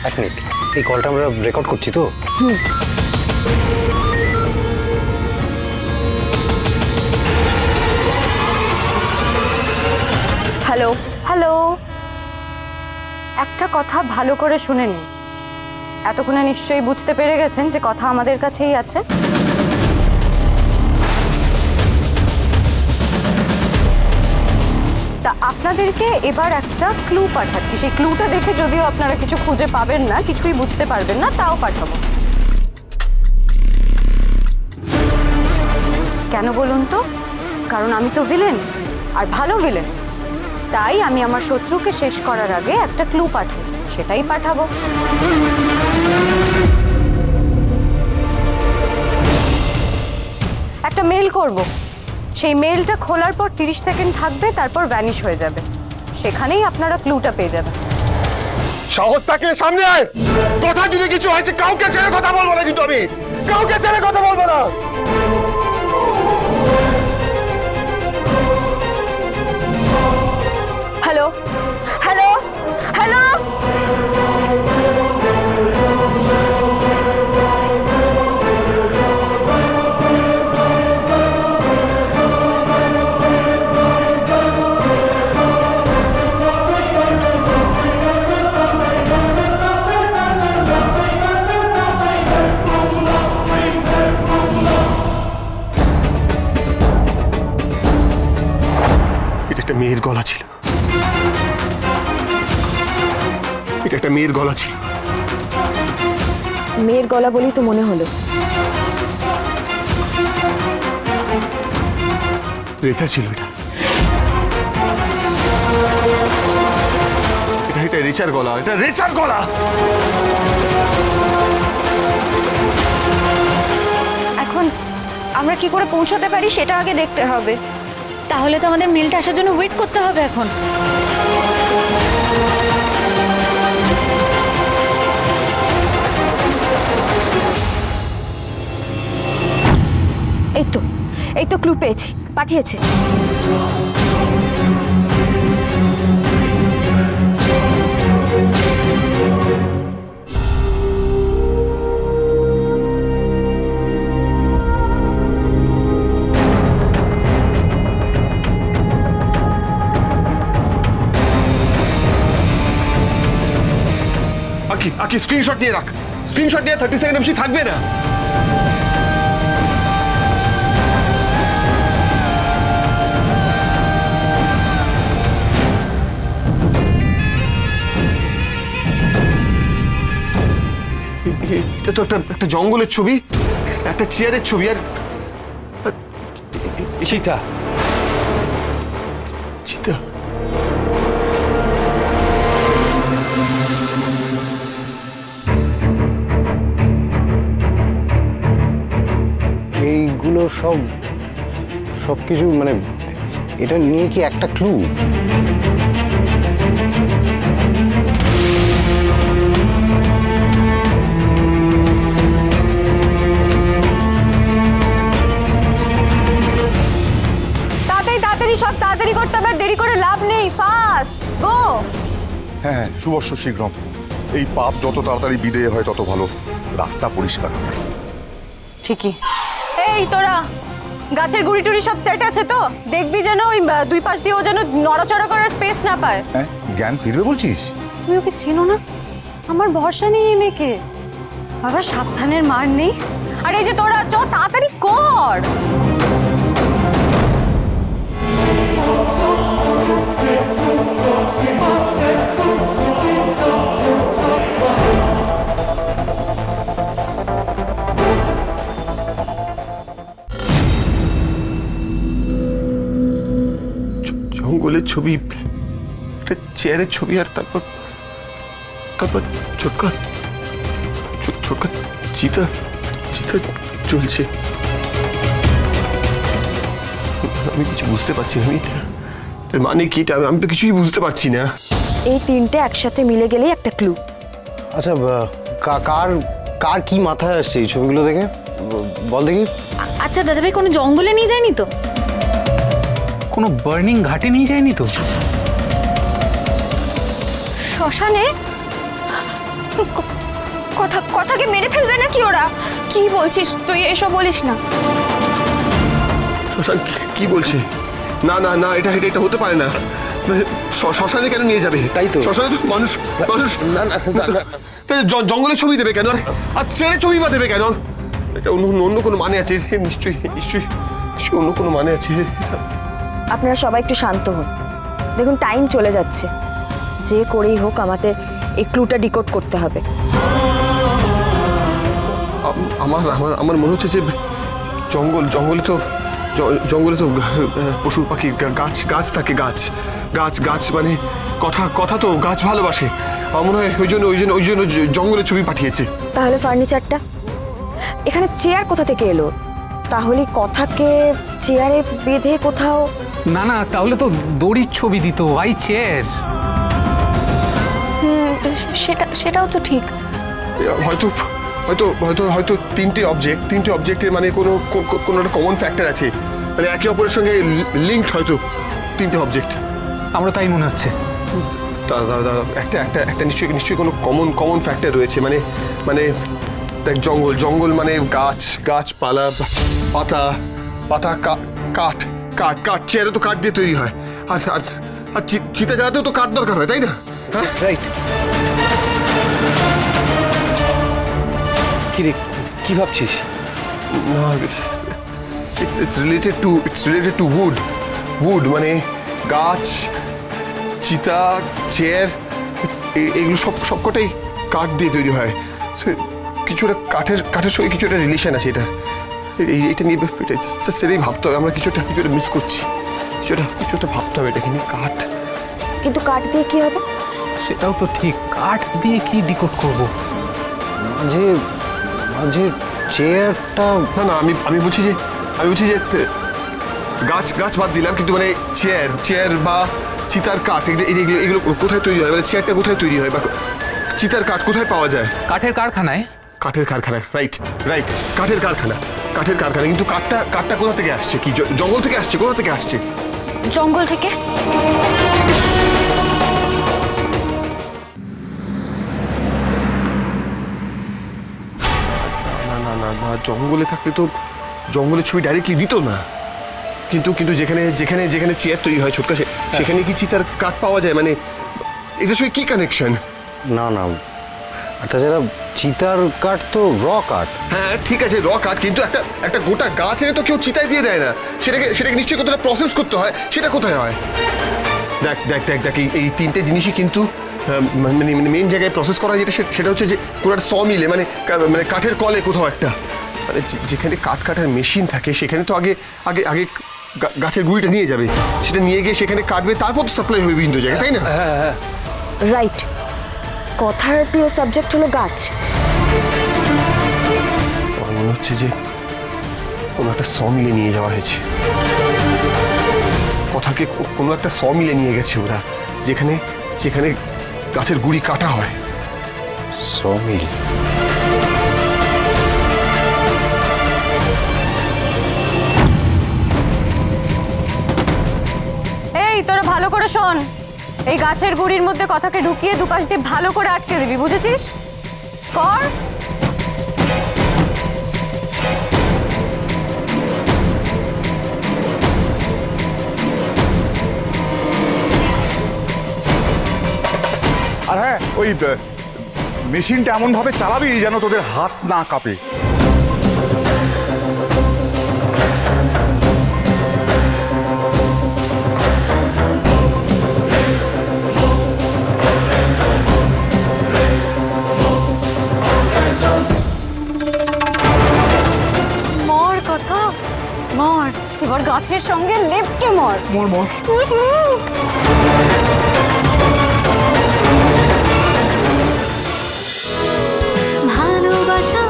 এক মিনিট, এই কলটা আমরা রেকর্ড করছি তো? হ্যালো হ্যালো, একটা কথা ভালো করে শুনে নিন। এতক্ষণে নিশ্চয়ই বুঝতে পেরে গেছেন যে কথা আমাদের কাছেই আছে। তা আপনাদেরকে এবার একটা ক্লু পাঠাচ্ছি। সেই ক্লুটা দেখে যদিও আপনারা কিছু খুঁজে পাবেন না, কিছুই বুঝতে পারবেন না, তাও পাঠাবো। কেন বলুন তো? কারণ আমি তো ভিলেন, আর ভালো ভিলেন। তাই আমি আমার শত্রুকে শেষ করার আগে একটা ক্লু পাঠাই, সেটাই পাঠাবো। একটা মেল করব, সেই মেলটা খোলার পর 30 সেকেন্ড থাকবে, তারপর ভ্যানিশ হয়ে যাবে। সেখানেই আপনারা ক্লুটা পেয়ে যাবেন। সাহস থাকলে সামনে আয়। কথা যদি কিছু হয়েছে কাউকে ছেড়ে কথা বলবো না, কিন্তু আমি কাউকে ছেড়ে কথা বলবো না। হ্যালো হ্যালো হ্যালো, এটা একটা মেয়ের গলা ছিল, এটা একটা মেয়ের গলা ছিল। মেয়ের গলা বলেই তো মনে হলো। রেচা ছিল এটা, এটা রেচার গলা, এটা রেচার গলা। এখন আমরা কি করে পৌঁছতে পারি সেটা আগে দেখতে হবে। তাহলে তো আমাদের মেলটা আসার জন্য ওয়েট করতে হবে এখন। এই তো ক্লু পেয়েছি, পাঠিয়েছে। আকি স্ক্রিনশট নিয়ে রাখ, স্ক্রিনশট নিয়ে 30 সেকেন্ড বেশি থাকবে না। এটা তো একটা জঙ্গলের ছবি, একটা চেয়ারের ছবি, আর চিতা। চিতা? এইগুলো সব কিছু মানে এটা নিয়ে কি একটা ক্লু? তাড়াতাড়ি সব তাড়াতাড়ি করতে হবে, দেরি করে লাভ নেই। ফাস্ট গো। হ্যাঁ, শুভস্য শীঘ্রম। এই পাপ যত তাড়াতাড়ি বিদেয় হয় তত ভালো, রাস্তা পরিষ্কার হবে। ঠিকই। এই তোরা গাছের গুড়ি টুড়ি সব সেট আছে তো? দেখবি যেন ওই দুই পাশ দিয়ে ও যেন নড়াচড়া করার স্পেস না পায়। হ্যাঁ, জ্ঞান ফিরবে বলছিস? তুমি ওকে চেনো না? আমার ভরসা নেই এই মেয়েকে। বাবা সাবধানের মার নেই। আর এই যে তোরা চ তাড়াতাড়ি কর। জঙ্গলের ছবি, একটা চেয়ারের ছবি, আর তারপর ছোটকা চিতা চলছে। আমি কিছু বুঝতে পারছি না, তার মানে কি? আমি তো কিছুই বুঝতে পারছি না। এই তিনটে একসাথে মিলে গেলেই একটা ক্লু। আচ্ছা, কার কি মাথায় আসছে এই ছবিগুলো দেখে? বল দেখি। আচ্ছা দাদাভাই, কোনো জঙ্গলে নিয়ে যায়নি তো? কোনো বার্নিং ঘাটে নিয়ে যায়নি তো? শ্মশানে? কথাকে মেরে ফেলবে নাকি ওরা? কি বলছিস তুই? এসব বলিস না। শ্মশান কি বলছে? না না না, এটা এটা এটা হতে পারে না। শ্মশানে কেন নিয়ে যাবে? তাই তো। শ্মশানে তো মানুষ মানুষ না না না, জঙ্গলে ছবি দেবে কেন? আর ছেড়ে ছবি বা দেবে কেন? এটা অন্য অন্য কোনো মানে আছে, নিশ্চয়ই নিশ্চয়ই নিশ্চয়ই অন্য কোনো মানে আছে। আপনারা সবাই একটু শান্ত হন। দেখুন টাইম চলে যাচ্ছে, যে করেই হোক আমাদের এই ক্লুটা ডিকোড করতে হবে। আমার আমার আমার মনে হচ্ছে যে জঙ্গলে তো জঙ্গলে তো পশু পাখি গাছ গাছ থাকে, গাছ গাছ গাছ মানে কথা তো গাছ ভালোবাসে। আমার মনে হয় ওই জন্য জঙ্গলে ছবি পাঠিয়েছে। তাহলে ফার্নিচারটা এখানে চেয়ার কোথা থেকে এলো? তাহলে কথাকে চেয়ারে বেঁধে কোথাও। না না, তাহলে তো দড়ির ছবি দিত, আই চেয়ার। সেটাও তো ঠিক। হয়তো হয়তো হয়তো হয়তো তিনটে অবজেক্টের মানে কোনো একটা কমন ফ্যাক্টর আছে, মানে একে অপরের সঙ্গে লিঙ্কড হয়তো তিনটে অবজেক্ট। আমরা তাই মনে হচ্ছে। একটা নিশ্চয়ই কোনো কমন ফ্যাক্টর রয়েছে। মানে দেখ, জঙ্গল মানে গাছপালা, পাতা কাঠ চেয়ারও তো কাঠ দিয়ে তৈরি হয়। আর চিতা জ্বালাতেও তো কাঠ দরকার হয়, তাই না? হ্যাঁ, রাইট। কি রে, কি ভাবছিস? না, it's related to wood মানে গাছ, চিতা, চেয়ার, এগুলো সবকটাই কাঠ দিয়ে তৈরি হয়। কিছুটা কাঠের সঙ্গে কিছু একটা রিলেশন আছে এটা নিয়ে। সেটাই ভাবতে হবে, আমরা কিছুটা মিস করছি। কিছুটা ভাবতে হবে এটাকে নিয়ে। কাঠ, কিন্তু কাঠ দিয়ে কি হবে? সেটাও তো ঠিক, কাঠ দিয়ে কি ডিকোড করব? মাঝে চেয়ারটা। না না, আমি বলছি যে গাছ বাদ দিলাম, কিন্তু মানে চেয়ার বা চিতার কাঠ এগুলো কোথায় তৈরি হয়? মানে চেয়ারটা কোথায় তৈরি হয় বা চিতার কাঠ কোথায় পাওয়া যায়? কাঠের কারখানায়। কাঠের কারখানা, রাইট। কাঠের কারখানা, কিন্তু কাঠটা কোথা থেকে আসছে? কি জঙ্গল থেকে আসছে? কোথা থেকে আসছে? জঙ্গল থেকে। না, জঙ্গলে থাকলে তো জঙ্গলের ছবি ডাইরেক্টলি দিত না। কিন্তু যেখানে চেয়ার তৈরি হয় ছোটকা, সেখানে কি চিতার কাঠ পাওয়া যায়? মানে এটার সঙ্গে কি কানেকশন? না না, তাছাড়া চিতার কাঠ তো র কাঠ। হ্যাঁ ঠিক আছে, র কাঠ, কিন্তু একটা গোটা গাছ এনে তো কেউ চিতায় দিয়ে দেয় না। সেটাকে নিশ্চয়ই কতটা প্রসেস করতে হয়, সেটা কোথায় হয়? দেখ এই তিনটে জিনিসই কিন্তু মানে মেন জায়গায় প্রসেস করা হয়, সেটা হচ্ছে যে কোনো একটা মিলে মানে কাঠের কলে কোথাও একটা, মানে যেখানে কাটার মেশিন থাকে সেখানে তো আগে গাছের গুঁড়িটা নিয়ে যাবে, সেটা নিয়ে গিয়ে সেখানে কাটবে, তারপর সাপ্লাই হবে বিভিন্ন জায়গায়, তাই না? রাইট। কথার প্রিয় সাবজেক্ট হলো গাছ। আমার মনে হচ্ছে যে কোনো একটা মিলে নিয়ে যাওয়া হয়েছে কথাকে, কোনো একটা মিলে নিয়ে গেছে ওরা, যেখানে গাছের গুঁড়ি কাটা হয়। সমিল। এই তোরা ভালো করে শোন, এই গাছের গুড়ির মধ্যে কথাকে ঢুকিয়ে দুপাশ দিয়ে ভালো করে আটকে দিবি, বুঝেছিস? কর। আর হ্যাঁ, ওই মেশিনটা এমন ভাবে চালাবি যেন তোদের হাত না কাঁপে। মর কথা মর, এবার গাছের সঙ্গে লেপটে মর। ভালোবাসা